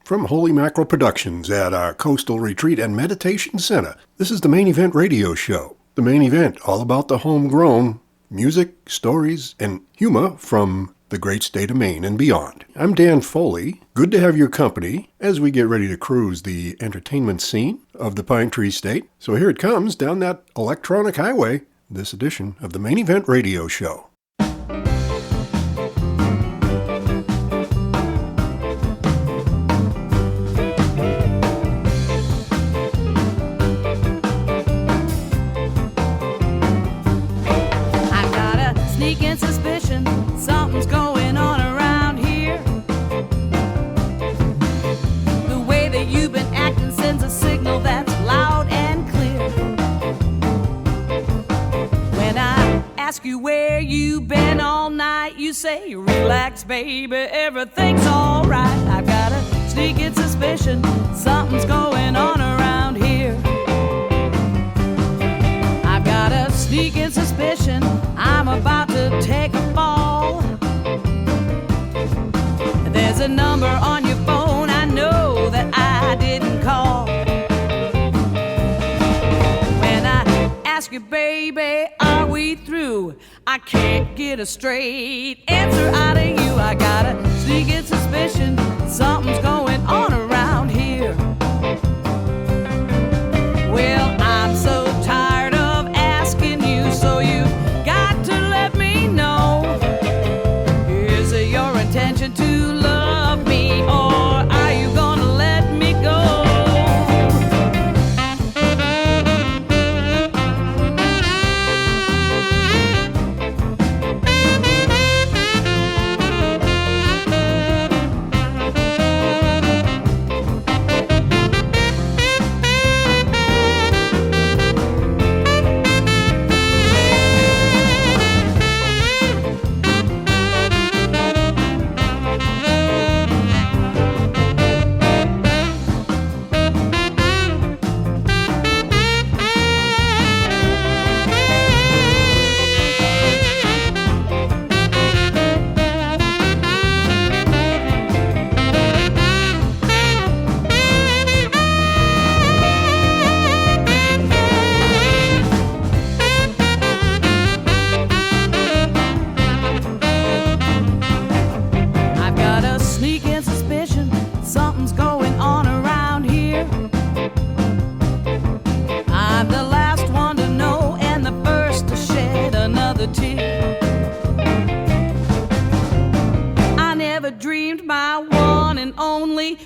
From Holy Mackerel Productions at our Coastal Retreat and Meditation Center, this is the Main Event Radio Show. The Main Event, all about the homegrown music, stories, and humor from the great state of Maine and beyond. I'm Dan Foley. Good to have your company as we get ready to cruise the entertainment scene of the Pine Tree State. So here it comes down that electronic highway, this edition of the Main Event Radio Show. Sneaking suspicion, something's going on around here. The way that you've been acting sends a signal that's loud and clear. When I ask you where you've been all night, you say, relax, baby, everything's alright. I've got a sneaking suspicion, something's going on around here. I've got a sneaking suspicion, I'm about to take a fall. There's a number on your phone I know that I didn't call. When I ask you, baby, are we through? I can't get a straight answer out of you. I got a sneaking suspicion something's going on around here. Well, I'm so tired of asking you, so you got to let me know. Is it your intention to love me, or are you gonna let me go?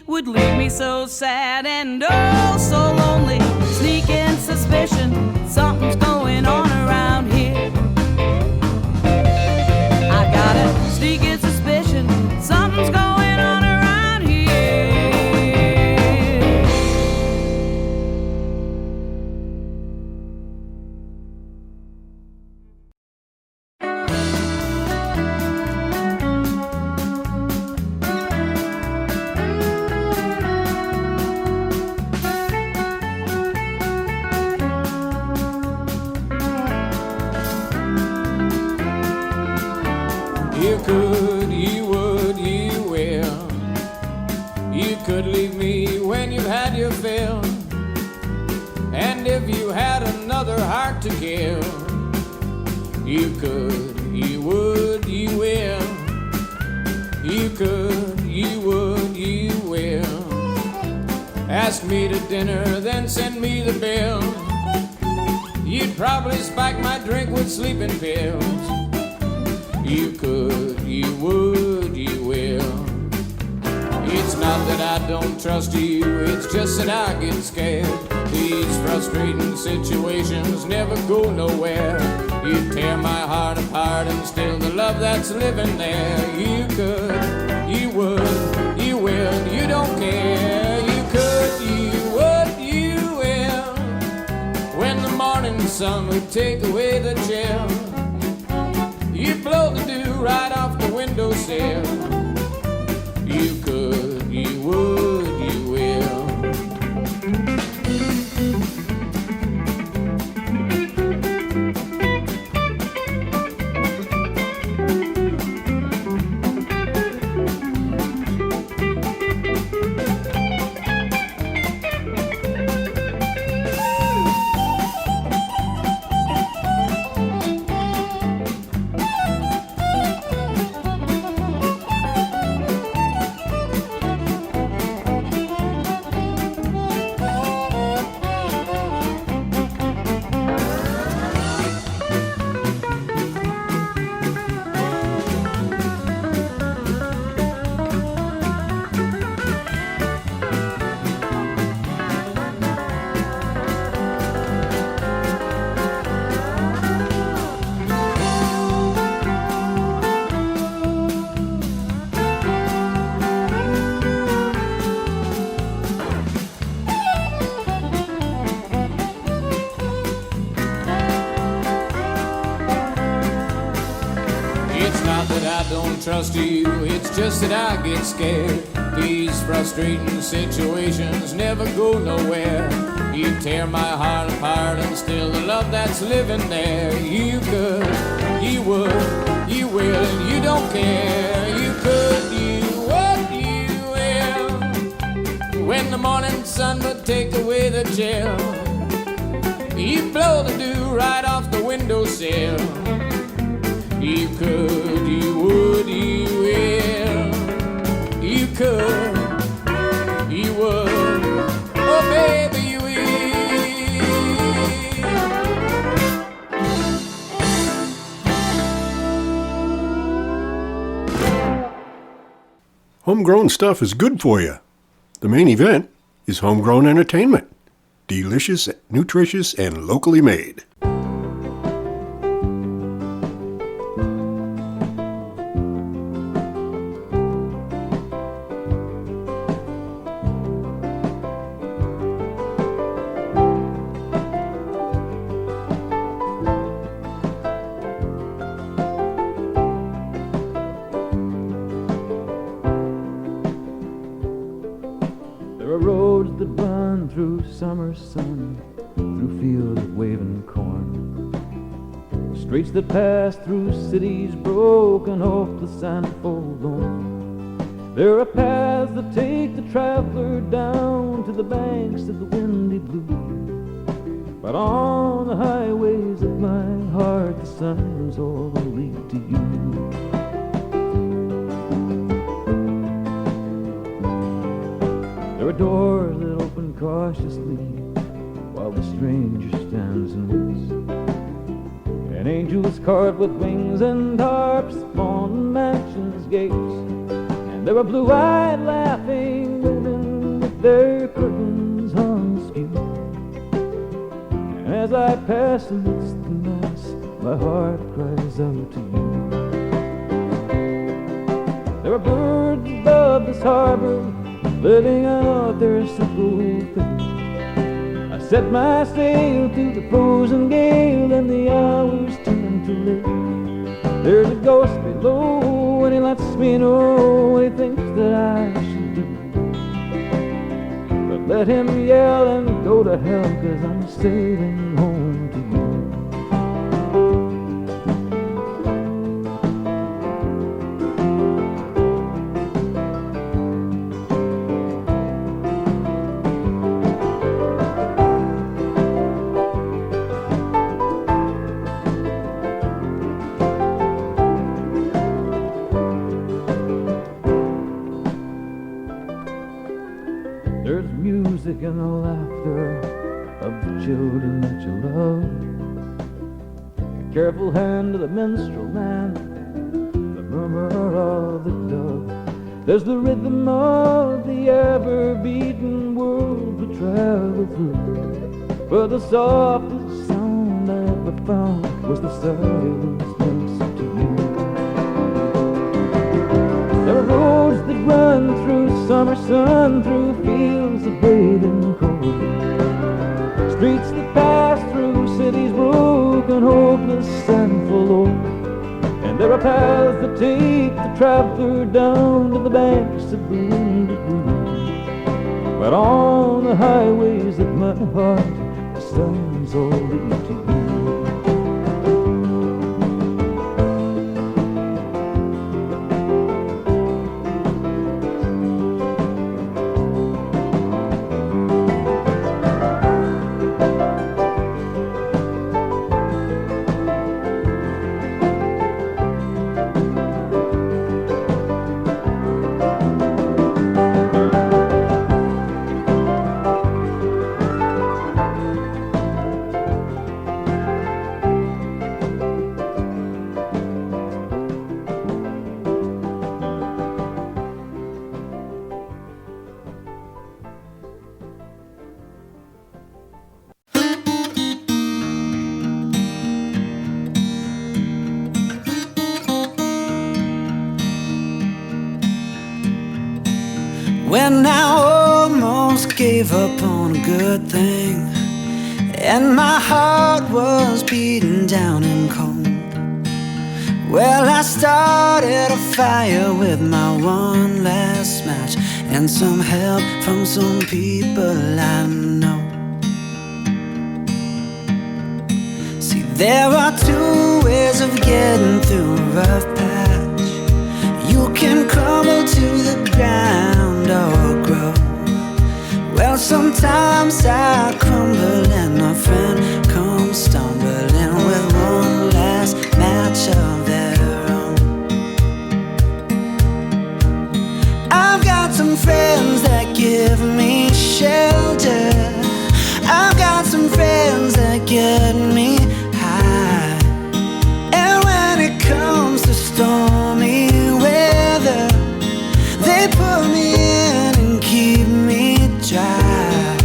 Would leave me so sad and oh so lonely. Sneaking suspicion, something's going on around here. I got a sneaking suspicion, something's going on around here. You could, you would, you will. You could leave me when you've had your fill. And if you had another heart to give, you could, you would, you will. You could, you would, you will. Ask me to dinner, then send me the bill. You'd probably spike my drink with sleeping pills. You could, you would, you will. It's not that I don't trust you, it's just that I get scared. These frustrating situations never go nowhere. You tear my heart apart and still the love that's living there. You could, you would, you will, you don't care. You could, you would, you will. When the morning sun would take away the chill, you blow the dew right off the windowsill. You could, you would, you will. don't trust you, it's just that I get scared. These frustrating situations never go nowhere. You tear my heart apart and still the love that's living there. You could, you would, you will, and you don't care. You could, you would, you will. When the morning sun would take away the chill, you blow the dew right off the windowsill. You could, you would, you will. You could, you would, oh baby, you will. Homegrown stuff is good for you. The main event is homegrown entertainment. Delicious, nutritious, and locally made. Summer sun, through fields of waving corn, streets that pass through cities broken, hopeless and forlorn. There are paths that take the traveler down to the banks of the windy blue, but on the highways of my heart the signs all lead to you. There are doors that open cautiously while the stranger stands and waits. An angel is carved with wings and harps upon the mansion's gates. And there are blue-eyed laughing women with their curtains hung askew. And as I pass amidst the mass, my heart cries out to you. There are birds above this harbor living out their simple fate. I set my sail to the frozen gale and the hours turn to late. There's a ghost below and he lets me know what he thinks that I should do. But let him yell and go to hell, 'cause I'm sailing home to you. And the laughter of the children that you love, the careful hand of the minstrel man, the murmur of the dove. There's the rhythm of the ever-beating world we travel through, but the softest sound I ever found was the silence next to you. There are roads that run through summer sun, through fields of waving corn, streets that pass through cities broken, hopeless and forlorn. And there are paths that take the traveler down to the banks of the windy blue, but on the highways of my heart the signs all lead to you. When I almost gave up on a good thing, and my heart was beaten down and cold. Well, I started a fire with my one last match and some help from some people I know. See, there are two ways of getting through a rough patch. You can crumble to the ground or grow. Well, sometimes I crumble and a friend comes stumbling with one last match of their own. I've got some friends that give me shelter. I've got some friends that get me high. And when it comes to stormy weather, they put me in and keep me dry.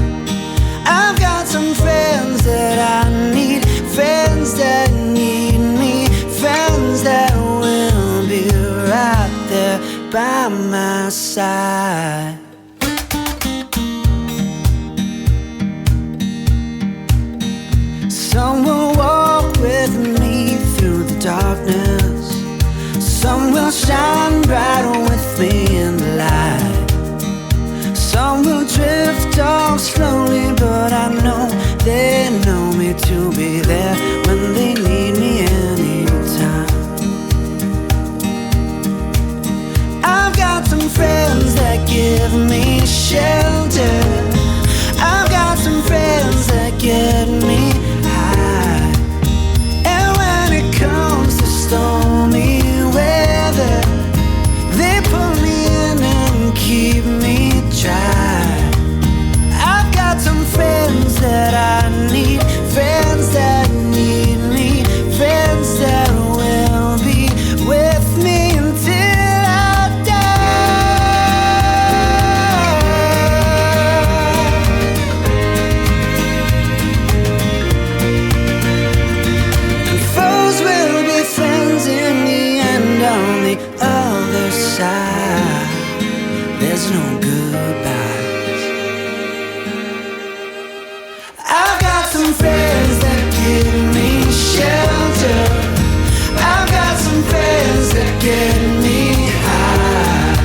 I've got some friends that I need, friends that need me, friends that will be right there by my side. Some will walk with me through the darkness. Some will shine bright with me in the light. Some will drift off slowly, but I know they know me to be there when they need me anytime. I've got some friends that give me shelter. I've got some friends that get me high. And when it comes to stormy weather, they pull me in and keep me dry. I've got some friends that I need, friends that need me, friends that will be with me until I die. And foes will be friends in the end on the other side. There's no goodbyes. I've got some friends that give me shelter. I've got some friends that get me high.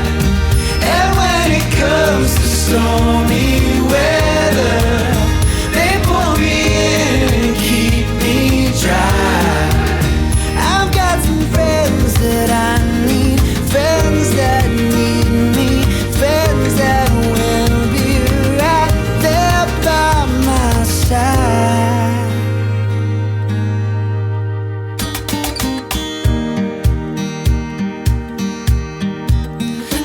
And when it comes to stormy weather, they pull me in and keep me dry. I've got some friends that I need, friends that need me, friends that will be right there by my side.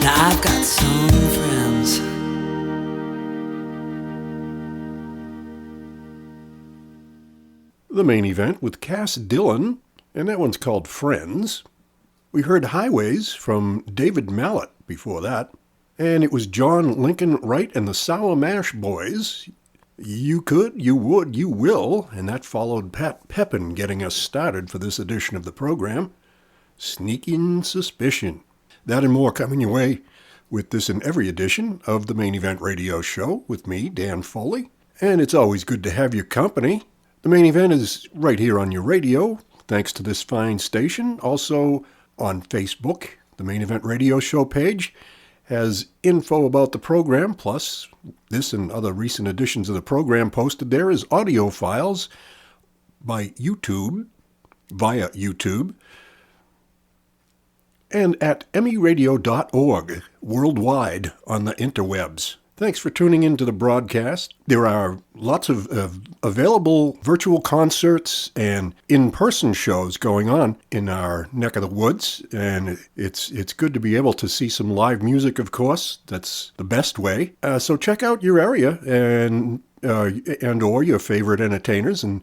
Now I've got some friends. The main event with Cass Dillon, and that one's called Friends. We heard Highways from David Mallett before that, and it was John Lincoln Wright and the Sour Mash Boys. You could, you would, you will, and that followed Pepin getting us started for this edition of the program. Sneakin' Suspicion. That and more coming your way with this and every edition of the Main Event Radio Show with me, Dan Foley. And it's always good to have your company. The Main Event is right here on your radio, thanks to this fine station. Also on Facebook, the Main Event Radio Show page has info about the program, plus this and other recent editions of the program posted there as audio files by YouTube, via YouTube, and at emiradio.org worldwide on the interwebs. Thanks for tuning into the broadcast. There are lots of available virtual concerts and in-person shows going on in our neck of the woods, and it's good to be able to see some live music, of course. That's the best way. So check out your area and or your favorite entertainers and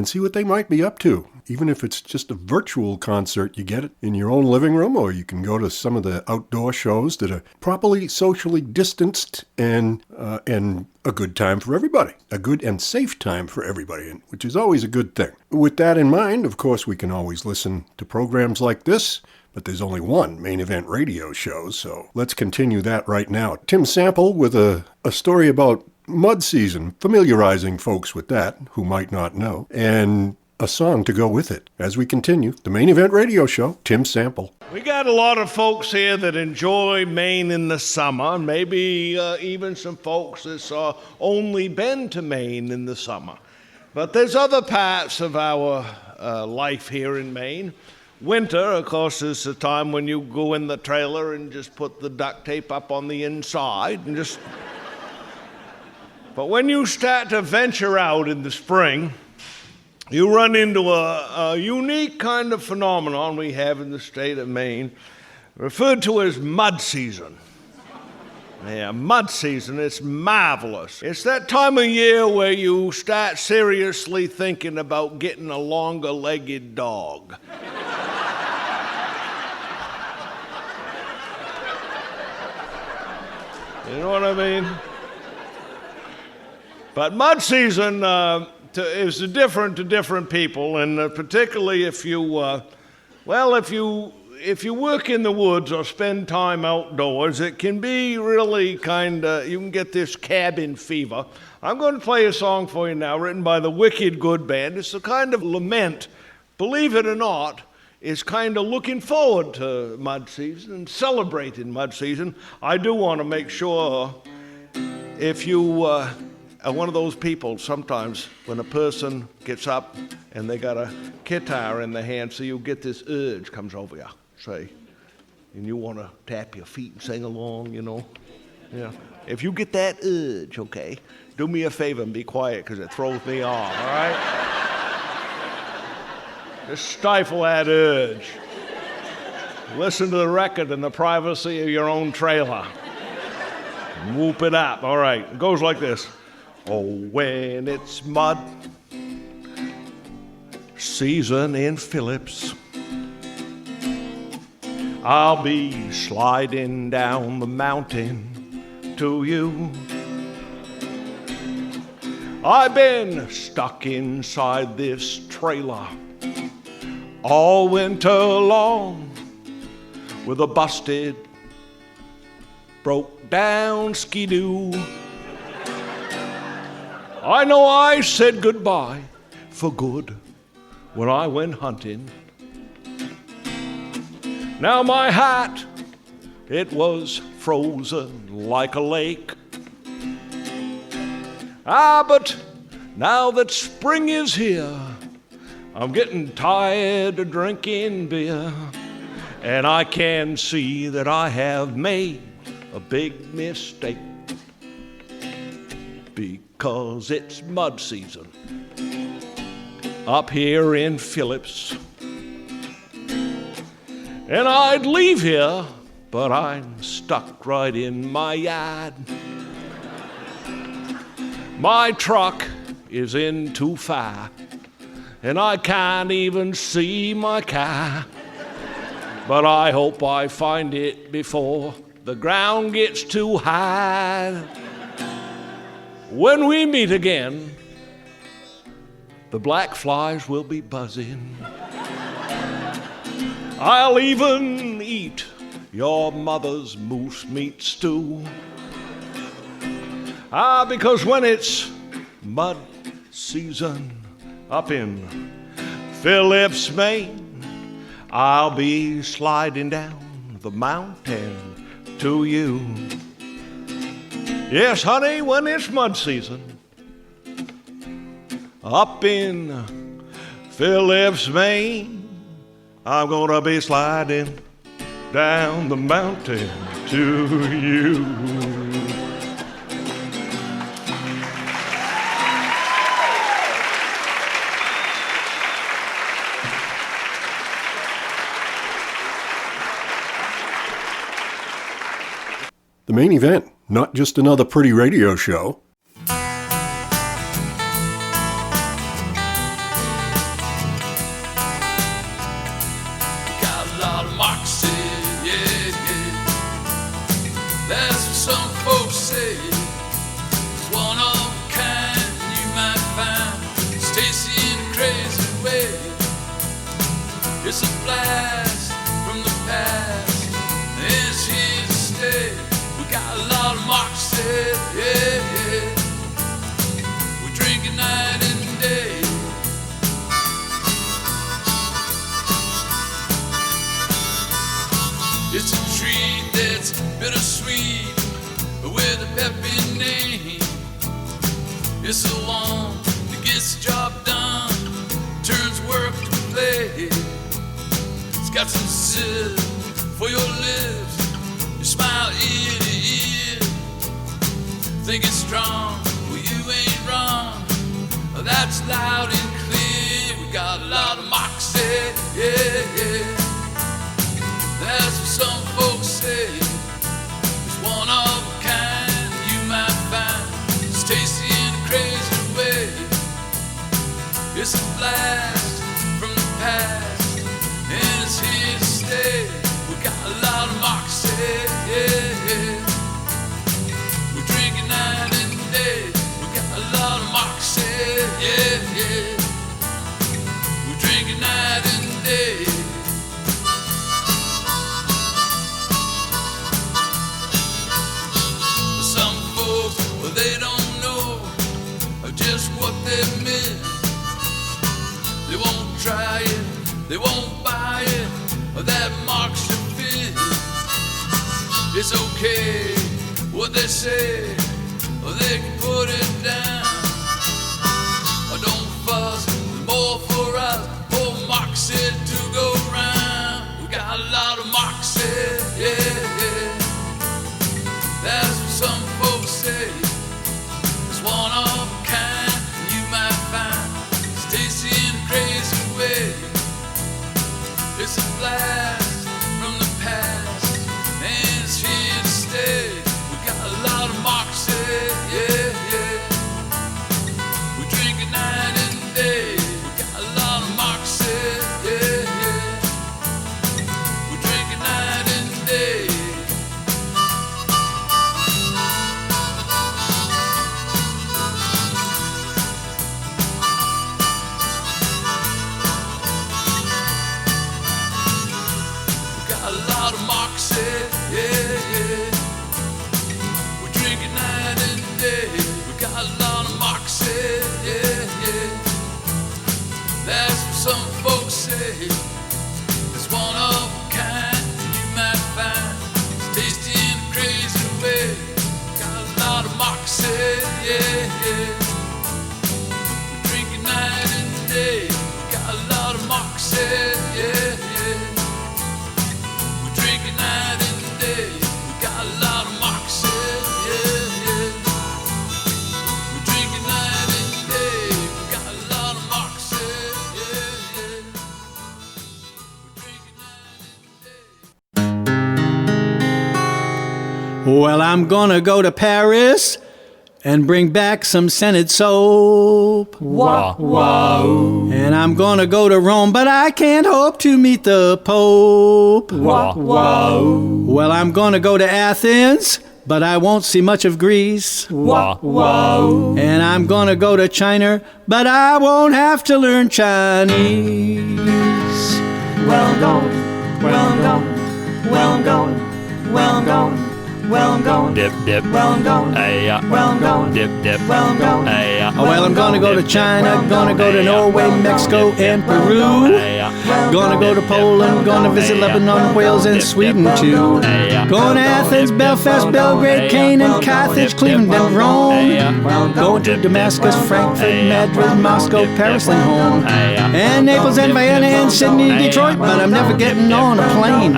see what they might be up to. Even if it's just a virtual concert, you get it in your own living room, or you can go to some of the outdoor shows that are properly socially distanced and a good time for everybody. A good and safe time for everybody, which is always a good thing. With that in mind, of course, we can always listen to programs like this, but there's only one Main Event Radio show, so let's continue that right now. Tim Sample with a story about mud season, familiarizing folks with that who might not know. And a song to go with it. As we continue, the Main Event Radio Show, Tim Sample. We got a lot of folks here that enjoy Maine in the summer, maybe even some folks that's only been to Maine in the summer. But there's other parts of our life here in Maine. Winter, of course, is the time when you go in the trailer and just put the duct tape up on the inside and just... But when you start to venture out in the spring, you run into a unique kind of phenomenon we have in the state of Maine, referred to as mud season. Yeah, mud season, it's marvelous. It's that time of year where you start seriously thinking about getting a longer-legged dog. You know what I mean? But mud season is different to different people, and particularly if you work in the woods or spend time outdoors, it can be really you can get this cabin fever. I'm going to play a song for you now written by the Wicked Good Band. It's a kind of lament, believe it or not, is kind of looking forward to mud season and celebrating mud season. I do want to make sure if you are one of those people sometimes when a person gets up and they got a guitar in their hand, so you get this urge comes over you, say, and you want to tap your feet and sing along, you know. Yeah. If you get that urge, okay, do me a favor and be quiet because it throws me off, all right? Just stifle that urge. Listen to the record in the privacy of your own trailer. Whoop it up. All right, it goes like this. Oh, when it's mud season in Phillips, I'll be sliding down the mountain to you. I've been stuck inside this trailer all winter long with a busted, broke down skidoo. I know I said goodbye for good when I went hunting. Now my hat, it was frozen like a lake. But now that spring is here, I'm getting tired of drinking beer, and I can see that I have made a big mistake, because it's mud season up here in Phillips. And I'd leave here, but I'm stuck right in my yard. My truck is in too far, and I can't even see my car. But I hope I find it before the ground gets too high. When we meet again, the black flies will be buzzing. I'll even eat your mother's moose meat stew. Because when it's mud season up in Phillips, Maine, I'll be sliding down the mountain to you. Yes, honey, when it's mud season up in Phillips, Maine, I'm gonna be sliding down the mountain to you. The Main Event, not just another pretty radio show. Got a lot of Moxie, yeah, yeah. That's what some folks say. It's one of a kind you might find Stacy in a crazy way. It's a blast from the past, and it's here to stay. We got a lot of Moxie, yeah, yeah. It's the one that gets the job done, turns work to play. It's got some zip for your lips, you smile ear to ear. Think it's strong, well you ain't wrong, that's loud and clear. We got a lot of Moxie, yeah, yeah. That's what some folks say. It's one of a kind you might find. It's tasty in a crazy way. It's a blast from the past, and it's here to stay. We got a lot of Moxie, yeah, yeah. We're drinking night and day. We got a lot of Moxie, yeah, yeah. We're drinking night and day. Some folks, well, they don't know just what they meant. They won't try it, they won't buy it, that marks your fit. It's okay what they say, or they can put it down. Don't fuss, more for us, more Moxie to go round. We got a lot of Moxie, yeah, yeah. That's what some folks say. It's one of a kind you might find. It's tasty in a crazy way. It's a blast from the past, and it's here to stay. We got a lot of Moxie, yeah, yeah. We're drinking night and day. We got a lot of Moxie, yeah, yeah. We're drinking night and day. We got a lot of Moxie, yeah, yeah. We're drinking night and day. We got a lot of Moxie, yeah, yeah. That's what some folks say. It's one of a kind you might find. It's tasty in a crazy way. Got a lot of Moxie, yeah, yeah. We're drinking night and day. We got a lot of Moxie, yeah, yeah. We're drinking night and day. We got a lot of Moxie, yeah, yeah. We're drinking night and day. We got a lot of Moxie, yeah, yeah. We're drinking night and day. Well, I'm gonna go to Paris and bring back some scented soap. Wow, wow, And I'm gonna go to Rome, but I can't hope to meet the Pope. wow, wow, Well, I'm gonna go to Athens, but I won't see much of Greece. wow, wow. And I'm gonna go to China, but I won't have to learn Chinese. Well, I'm going, well, I'm going, well, I'm going, well, I'm going, well, I'm going, Dip, dip, well, I'm going, ay, well, I'm going, dip, dip, well, I'm going. ay, Oh, well, I'm gonna go to China, gonna go to Norway, Mexico, and Peru. Gonna go to Poland, gonna visit Lebanon, Wales, and Sweden too. Going to Athens, Belfast, Belgrade, Canaan, Carthage, Cleveland, and Rome. Going to Damascus, Frankfurt, Madrid, Moscow, Paris, and home. And Naples, and Vienna, and Sydney, and Detroit, but I'm never getting on a plane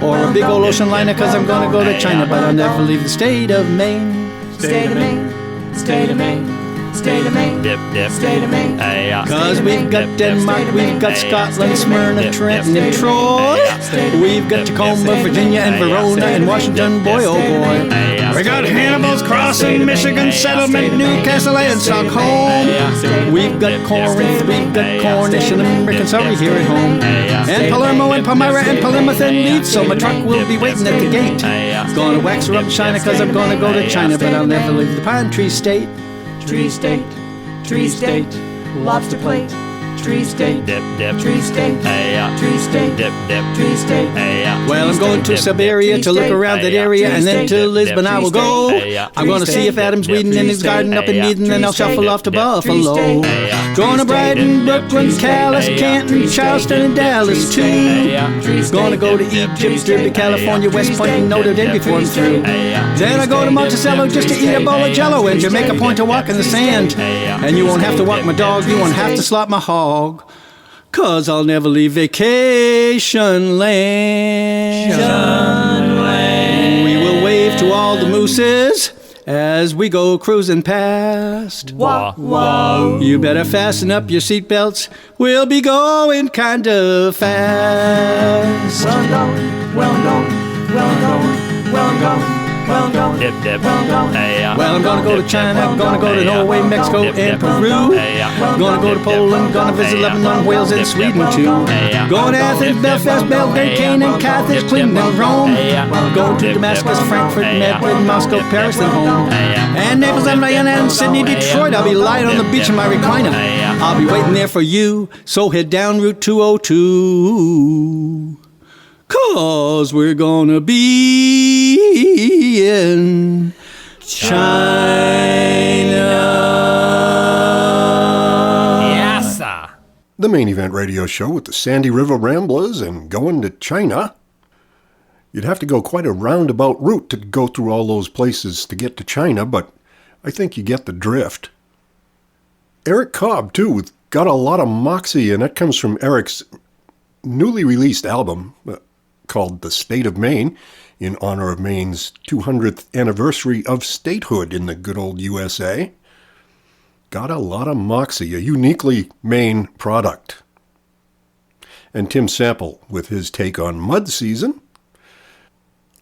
or a big old ocean liner, cause I'm gonna go to China, but I'll never leave the state of Maine. State of Maine, state of Maine, state of Maine, dip, dip, state of Maine. ay, Cause we've got Denmark, we've got Scotland, Smyrna, Trenton, and Troy. We've got Tacoma, Virginia, and Verona, and Washington, boy, oh boy. We got Hannibal's Crossing, Michigan Settlement, Newcastle, and Stockholm. We've got Corinth, we've got Cornish, and Limerick, and Surrey here at home. And Palermo, and Palmyra, and Plymouth, and Leeds, so my truck will be waiting at the gate. Gonna wax her up in China, cause I'm gonna go to China, but I'll never leave the Pine Tree State. Tree state, lobster plate, tree state, dip, dip, tree state, tree state, dip, dip, tree state. Well, I'm going to Siberia to look around that area, and then to Lisbon I will go. I'm going to see if Adam's weeding in his garden up in Eden, then I'll shuffle off to Buffalo. Going to Brighton, Brooklyn, Calais, Canton, Charleston, and Dallas too. Going to go to Egypt, Derby, California, West Point, and Notre Dame before I'm through. Then I go to Monticello just to eat a bowl of Jello and Jamaica Point to walk in the sand. And you won't have to walk my dog, you won't have to slop my hog, 'cause I'll never leave vacation land. We will wave to all the mooses as we go cruising past. Wah, wah. You better fasten up your seatbelts, we'll be going kind of fast. Well going, well going, well going, well going. Well, going, Dip, dip. well, going, Well, I'm gonna go to China, gonna go to Norway, Mexico, and Peru. Gonna go to Poland, gonna visit Lebanon, Wales, and Sweden too. Going to Athens, Belfast, Belgrade, Canaan, Carthage, Cleveland, and Rome. Going to Damascus, Frankfurt, Madrid, Moscow, Paris, and home. And Naples, and Vienna, and Sydney, Detroit. I'll be lying on the beach in my recliner. I'll be waiting there for you, so head down Route 202. 'Cause we're gonna be in China. Yes, sir. The Main Event Radio Show with the Sandy River Ramblers and Going to China. You'd have to go quite a roundabout route to go through all those places to get to China, but I think you get the drift. Eric Cobb, too, with Got a Lot of Moxie, and that comes from Eric's newly released album called The State of Maine, in honor of Maine's 200th anniversary of statehood in the good old USA. Got a Lot of Moxie, a uniquely Maine product. And Tim Sample with his take on mud season.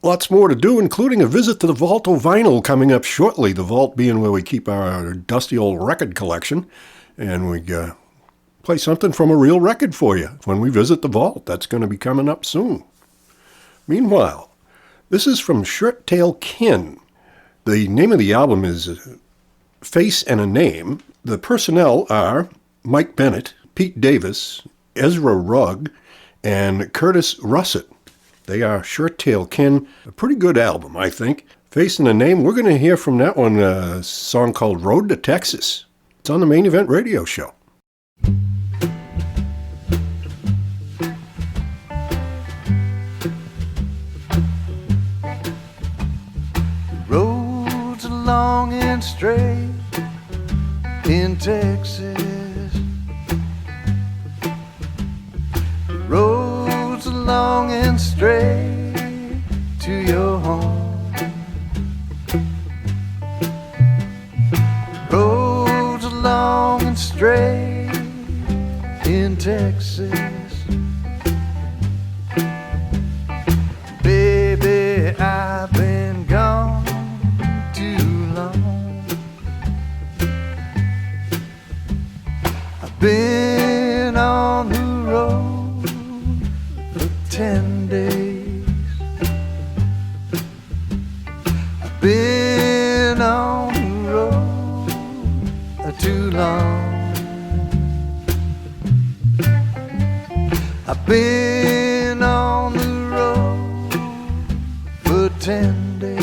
Lots more to do, including a visit to the Vault of Vinyl coming up shortly, the Vault being where we keep our dusty old record collection, and we play something from a real record for you when we visit the Vault. That's going to be coming up soon. Meanwhile, this is from Shirt Tail Kin. The name of the album is Face and a Name. The personnel are Mike Bennett, Pete Davis, Ezra Rugg, and Curtis Russett. They are Shirt Tail Kin. A pretty good album, I think. Face and a Name. We're going to hear from that one a song called Road to Texas. It's on the Main Event Radio Show. Roads are long and straight in Texas. Roads are long and straight to your home. Roads are long and straight in Texas. Baby, I've been gone too long. I've been on the road for 10 days. I've been on the road too long. I've been on the road for 10 days.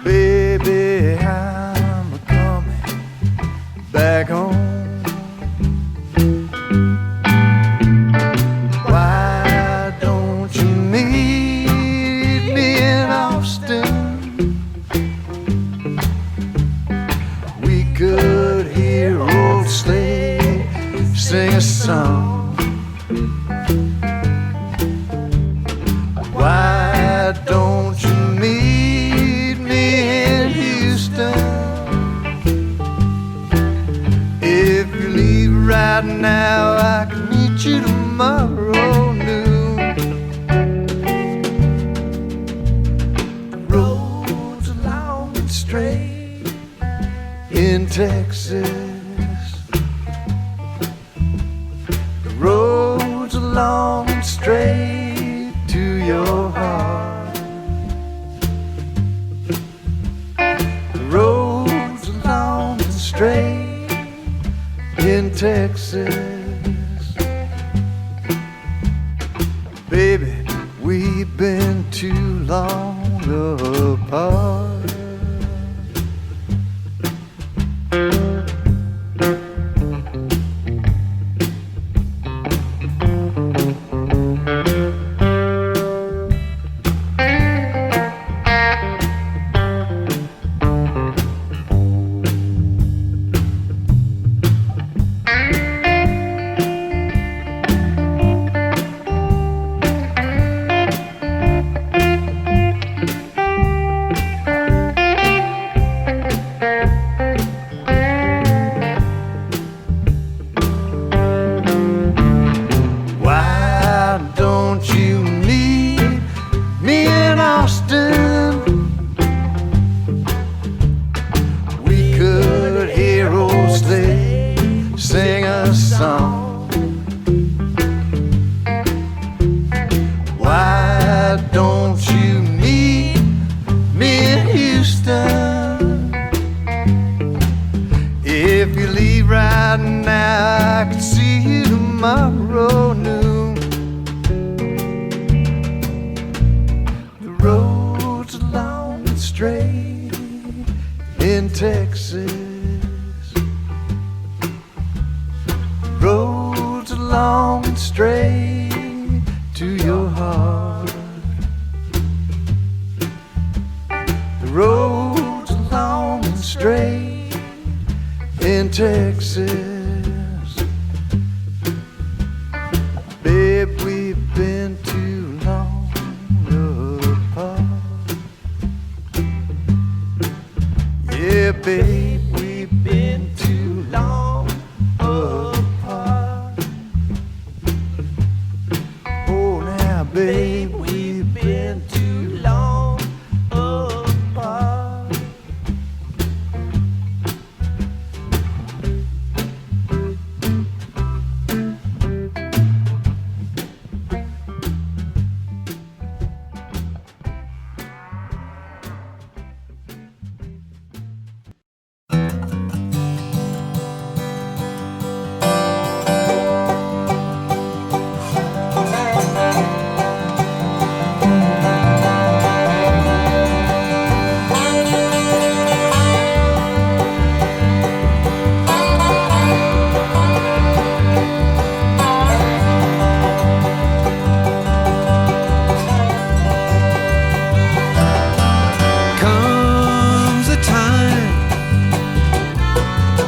Baby, I'm coming back home. Why don't you meet me in Austin? We could hear old Slade sing a song. Why don't you meet me in Houston? If you leave right now, I can meet you tomorrow noon. The roads are long and straight in Texas. The roads are long and straight to your heart. The roads are long and straight Texas. Baby, we've been too long apart.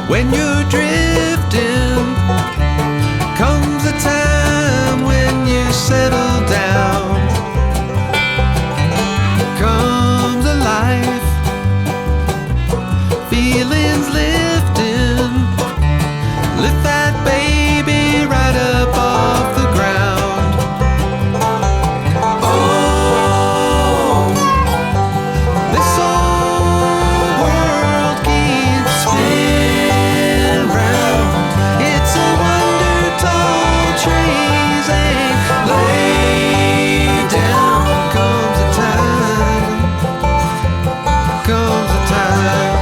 When you're drifting, comes a time when you settle down. Comes a life, feelings lifting. Lift that baby right up off the ground. Oh, this old world keeps spinning round. It's a wonder tall trees ain't laid down. Comes a time, comes a time.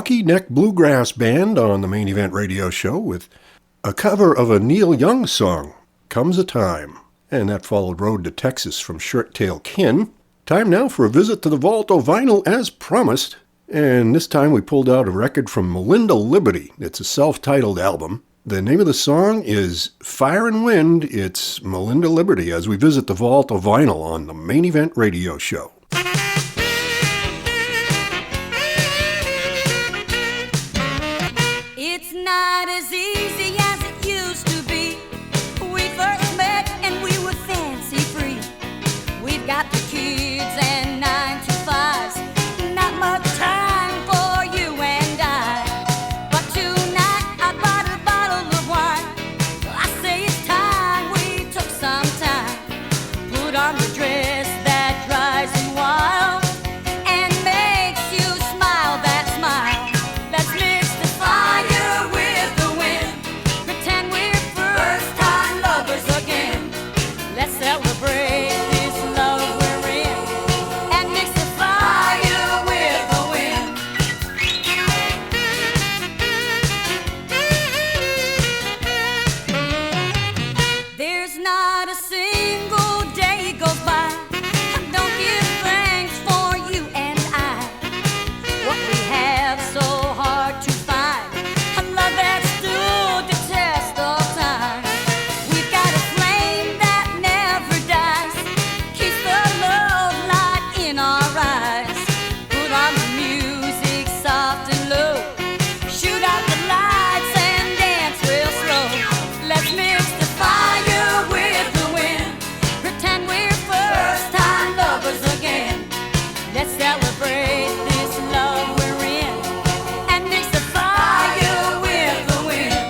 Monkey Neck Bluegrass Band on the Main Event Radio Show with a cover of a Neil Young song, Comes a Time. And that followed Road to Texas from Shirt Tail Kin. Time now for a visit to the vault of vinyl as promised. And this time we pulled out a record from Malinda Liberty. It's a self-titled album. The name of the song is Fire and Wind. It's Malinda Liberty as we visit the vault of vinyl on the Main Event Radio Show. It's not as easy as it used to be. We first met and we were fancy free. We've got the kids and 9 to 5s. Not much time for you and I. But tonight I bought a bottle of wine. So I say it's time we took some time. Put on the dress that drives you wild and makes you smile that smile. Let's mix the fire with the wind. Pretend we're first time lovers again. Let's celebrate this love we're in and mix the fire with the wind. There's not a single day goes by I don't give thanks for you and I. What we have so hard to find, a love that stood the test of time. We've got a flame that never dies, keeps the love light in our eyes. Put on the music soft and low, shoot out the lights and dance real slow. Let's mix the fire with the wind, pretend we're first time lovers again. Let's celebrate this love we're in and mix the fire with the wind.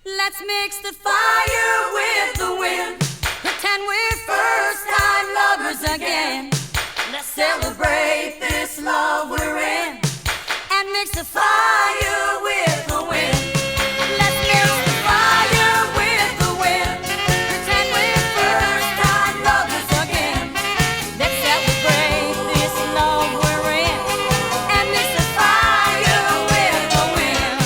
Let's mix the fire with the wind, pretend we're first time lovers again. Let's celebrate this love we're in and mix the fire with the wind. Let's mix the fire with the wind, pretend we're first time lovers again. Let's celebrate this love we're in and mix the fire with the wind.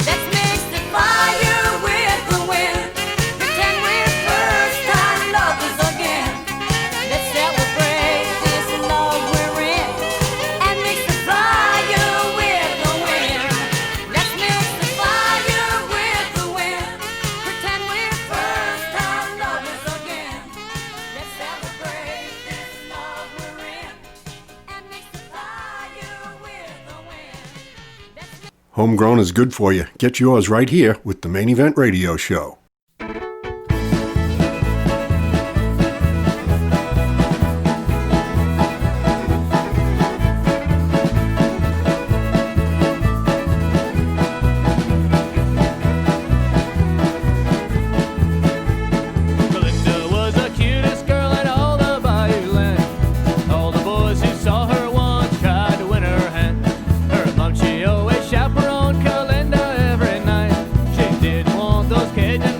Let's mix the fire with the wind, pretend we're first time lovers again. Let's celebrate this love we're in and mix the fire with the wind. Let's mix the fire with the wind, pretend we're first time lovers again. Let's celebrate this love we're in and mix the fire with the wind. Homegrown is good for you. Get yours right here with the Main Event Radio Show. Colinda was the cutest girl in all the Bayou land. All the boys who saw her once tried to win her hand. Her mom, she always chaperoned Colinda every night. She didn't want those Cajun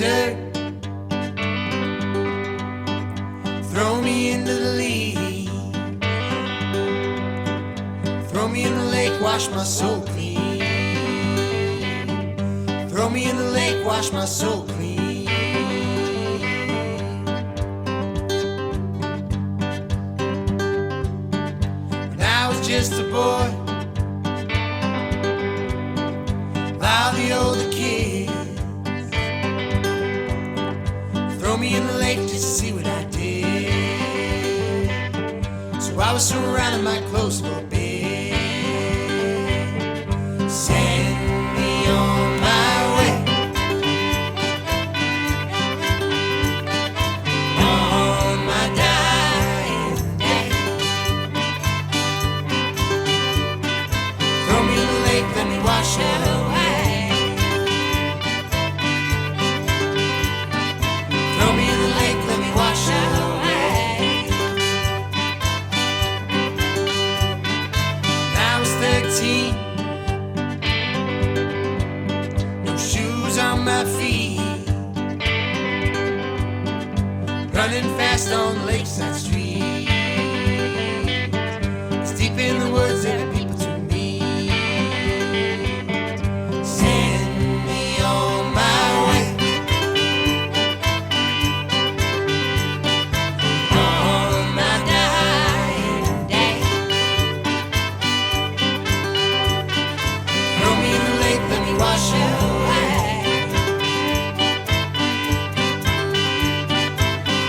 dirt. Throw me into the lead. Throw me in the lake, wash my soul clean. Throw me in the lake, wash my soul clean. When I was just a boy, while the older kids throw me in the lake just to see what I did. So I was surrounding my clothes for a bit. Send me on my way. On my dying day. Throw me in the lake, let me wash away. Throw me in the lake, let me wash away. When I was 13, no shoes on my feet, running fast on the lakeside street. It's deep in the woods that the people to me. Send me on my way. On my dying day. Throw me in the lake, let me wash away.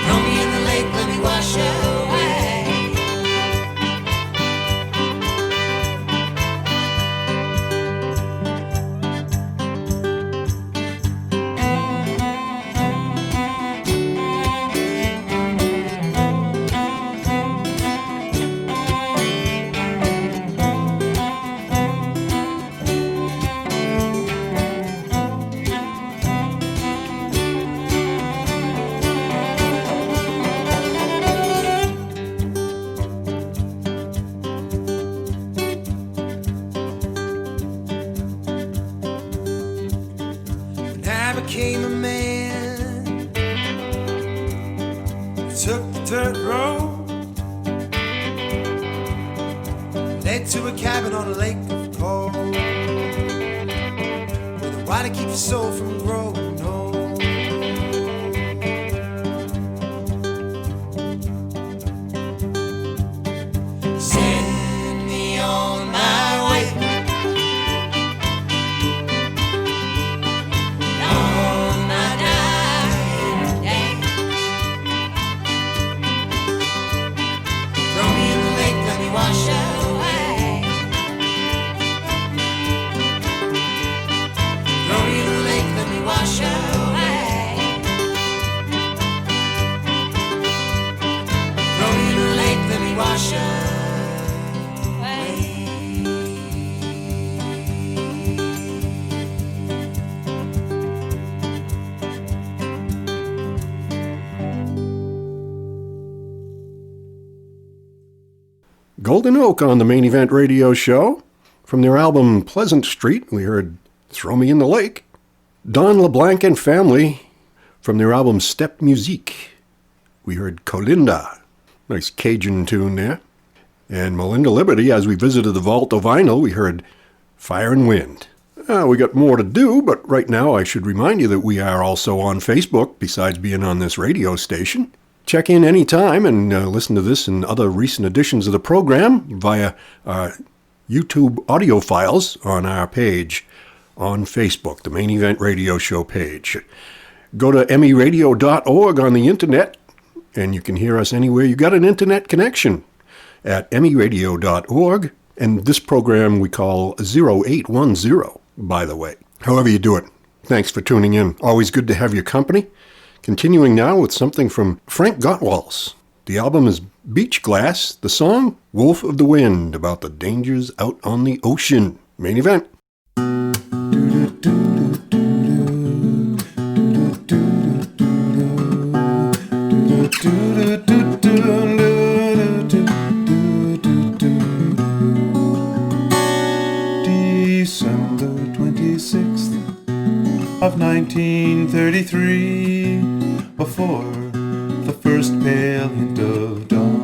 Throw me in the lake, let me wash away. When I became a man, I took the dirt road, led to a cabin on a lake of cold, where the water keeps your soul from growing old. Send me on my way. On my dying day. Throw me in the lake, let me wash away. Throw me in the lake, let me wash away. Throw me in the lake, let me wash away. Goldenoak on the Main Event Radio Show. From their album Pleasant Street, we heard Throw Me in the Lake. Don Leblanc and Family, from their album Step Musique, we heard Colinda. Nice Cajun tune there. And Malinda Liberty, as we visited the Vault of Vinyl, we heard Fire and Wind. We got more to do, but right now I should remind you that we are also on Facebook, besides being on this radio station. Check in anytime and listen to this and other recent editions of the program via YouTube audio files on our page on Facebook, the Main Event Radio Show page. Go to meradio.org on the internet, and you can hear us anywhere you got an internet connection at meradio.org. And this program we call 0810, by the way. However you do it, thanks for tuning in. Always good to have your company. Continuing now with something from Frank Gotwals. The album is Beach Glass, the song Wolf of the Wind, about the dangers out on the ocean. Main Event. December 26th, of 1933, before the first pale hint of dawn.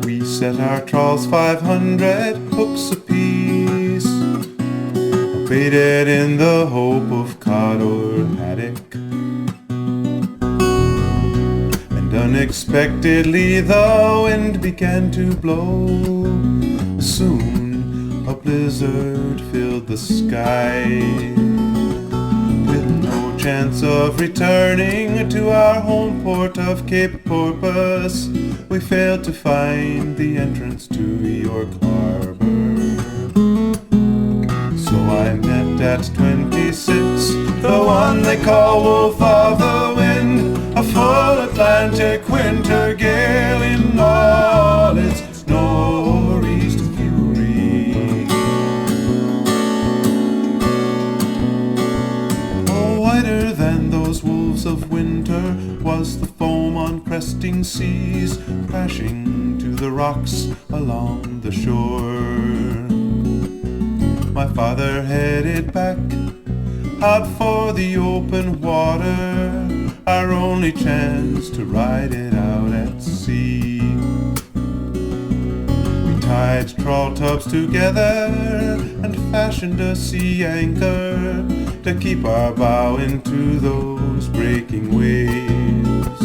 We set our trawls 500 hooks apiece, baited in the hope of cod or haddock. And unexpectedly the wind began to blow. Soon a blizzard filled the sky. With no chance of returning to our home port of Cape Porpoise, we failed to find the entrance to York Harbor. So I met at 26 the one they call Wolf of the Wind, a full Atlantic winter gale in all its northeast fury. Oh, whiter than those wolves of winter was the foam on cresting seas, crashing to the rocks along the shore. My father headed back out for the open water, our only chance to ride it out at sea. We tied trawl tubs together and fashioned a sea anchor to keep our bow into those breaking waves.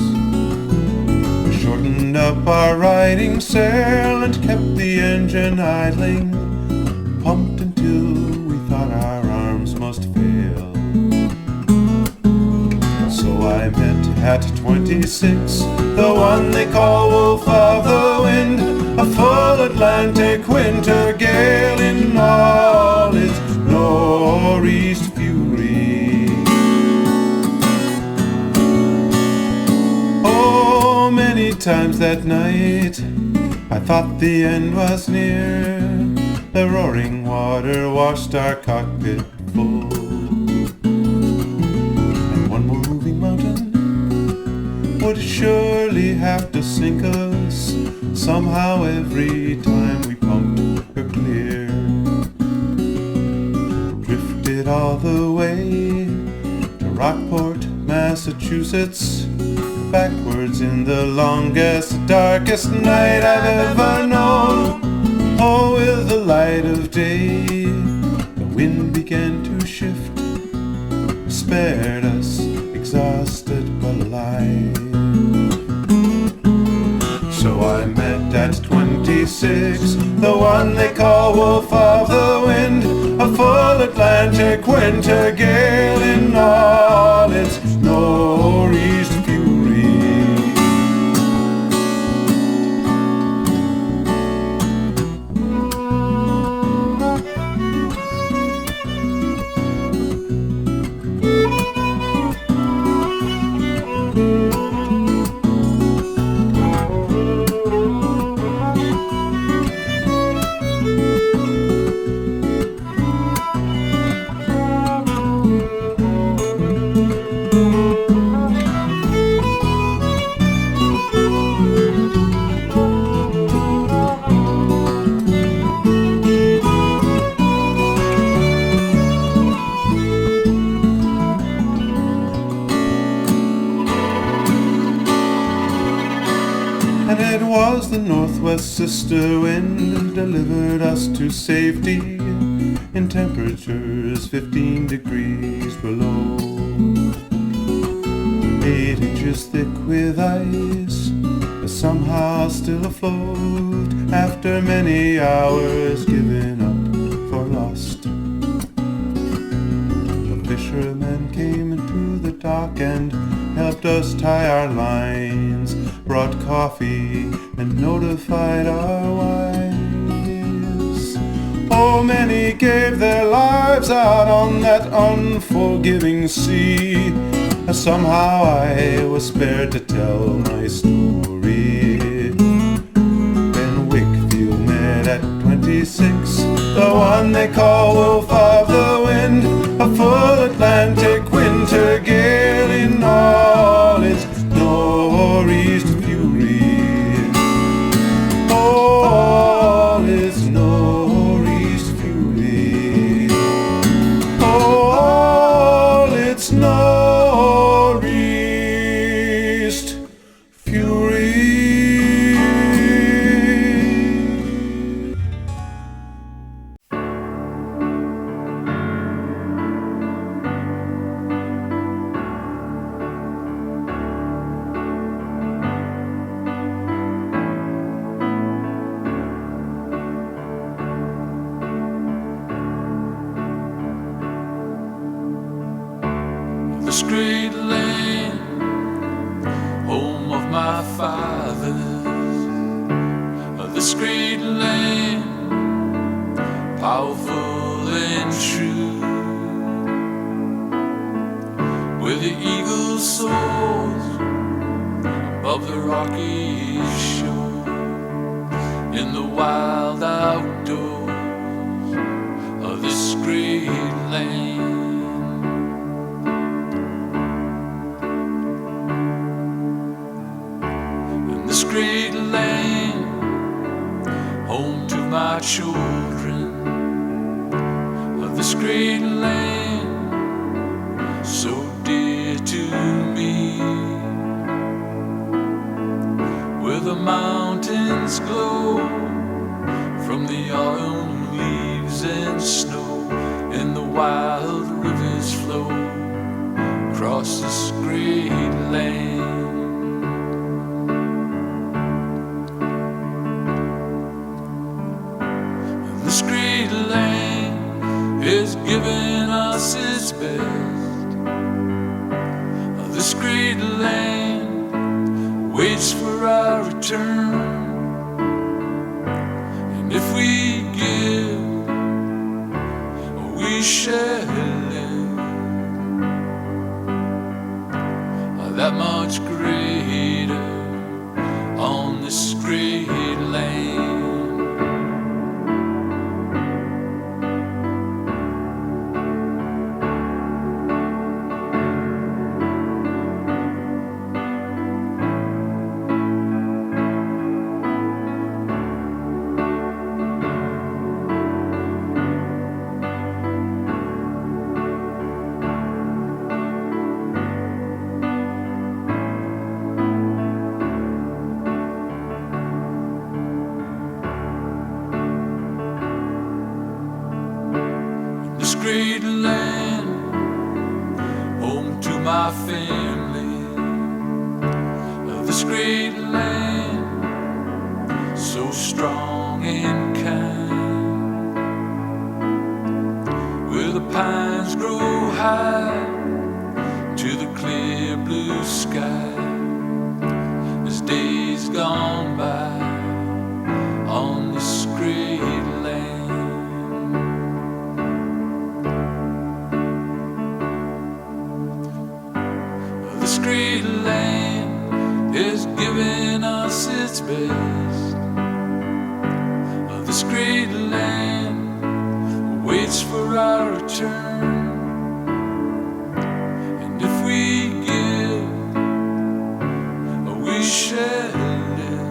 We shortened up our riding sail and kept the engine idling, pumped until we thought our arms must fail. So I met at 26 the one they call Wolf of the Wind, a full Atlantic winter gale in all its northeast fury. Oh, many times that night I thought the end was near. The roaring water washed our cockpit full, and one more moving mountain would surely have to sink us somehow every time we pumped her clear. Drifted all the way to Rockport, Massachusetts, backwards in the longest, darkest night I've ever known. Oh, with the light of day, the wind began to shift, spared us, exhausted but alive. So I met at 26 the one they call Wolf of the Wind, a full Atlantic winter gale in all its northeast fury. The northwest sister wind delivered us to safety in temperatures 15 degrees below. 8 inches thick with ice, but somehow still afloat after many hours given up for lost. The fishermen came into the dock and helped us tie our lines, brought coffee and notified our wives. Oh, many gave their lives out on that unforgiving sea. Somehow I was spared to tell my story. Then Wakefield met at 26 the one they call Wolf of the Wind, a full Atlantic winter gale in all its northeast fury. All its northeast fury. my fathers of this great land, powerful and true, where the eagle soars above the rocky shore, in the wild outdoors of this great land. In this great land, home to my children, of this great land, so dear to me, where the mountains glow from the autumn leaves and snow, and the wild rivers flow across this great land. This great land is giving us its best. This great land waits for our return. And if we give, we shall live. That much greater on this great land. Great land, home to my family, of this great land, so strong and kind, where the pines grow high to the clear blue sky, as days gone by on this great land. This great land is giving us its best. This great land waits for our return. And if we give, we shall live.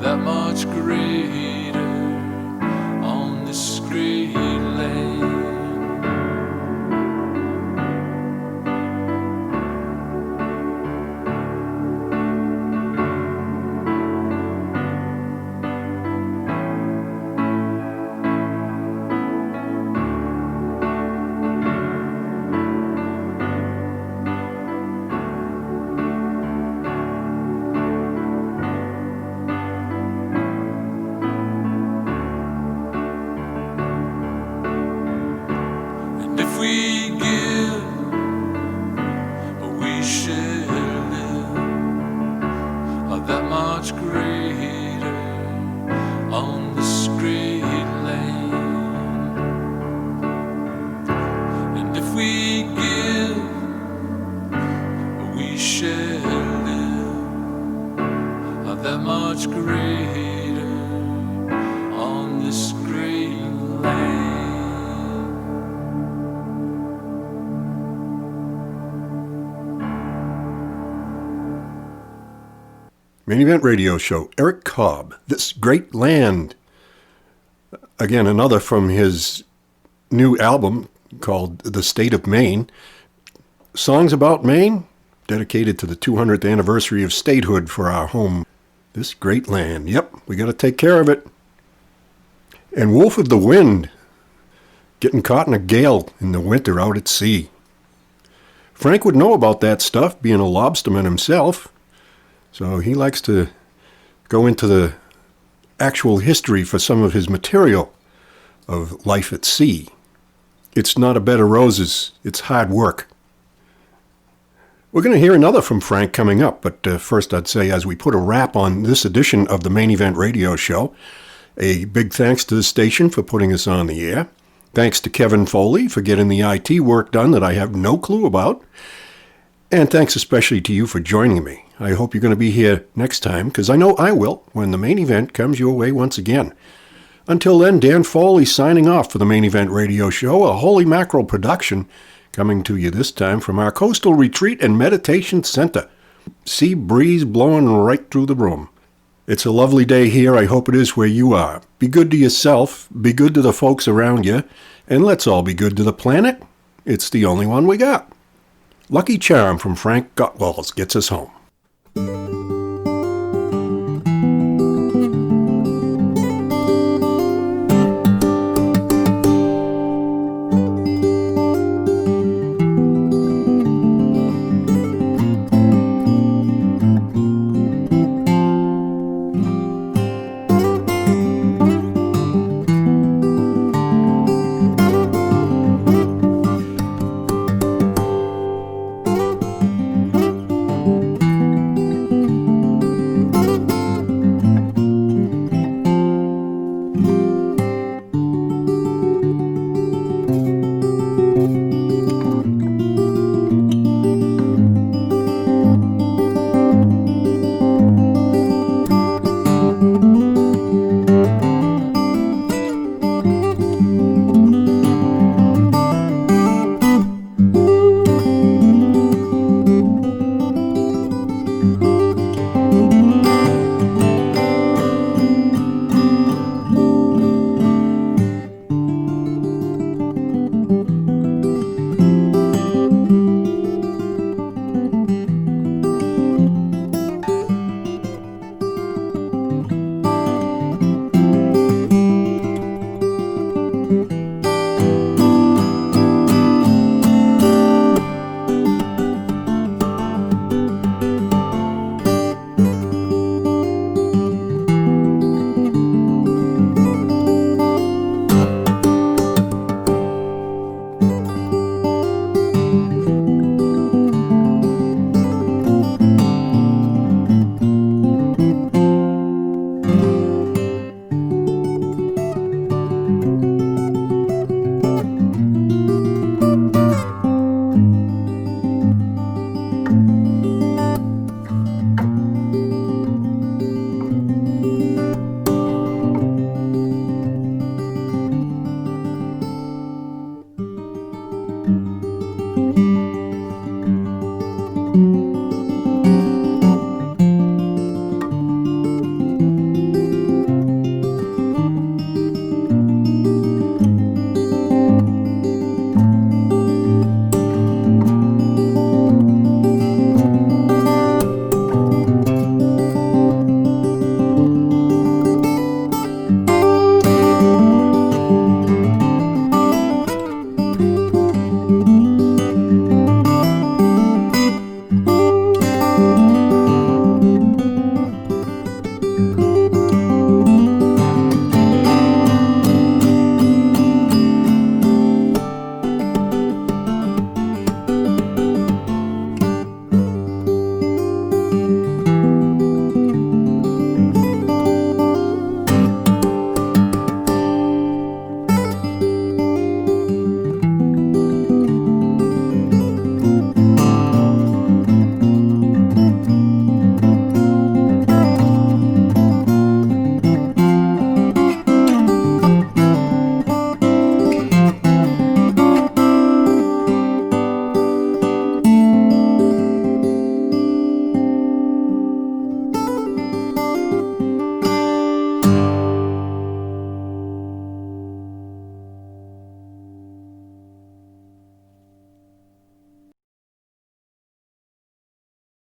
That much greater on this great land. Main Event Radio Show, Eric Cobb, This Great Land. Again, another from his new album called The State of Maine. Songs about Maine, dedicated to the 200th anniversary of statehood for our home. This great land. Yep, we got to take care of it. And Wolf of the Wind, getting caught in a gale in the winter out at sea. Frank would know about that stuff, being a lobsterman himself. So he likes to go into the actual history for some of his material of life at sea. It's not a bed of roses, it's hard work. We're going to hear another from Frank coming up, but first I'd say as we put a wrap on this edition of the Main Event Radio Show, a big thanks to the station for putting us on the air. Thanks to Kevin Foley for getting the IT work done that I have no clue about. And thanks especially to you for joining me. I hope you're going to be here next time, because I know I will when the main event comes your way once again. Until then, Dan Foley signing off for the Main Event Radio Show, a Holy Mackerel production, coming to you this time from our Coastal Retreat and Meditation Center. Sea breeze blowing right through the room. It's a lovely day here. I hope it is where you are. Be good to yourself, be good to the folks around you, and let's all be good to the planet. It's the only one we got. Lucky Charm from Frank Gotwals gets us home.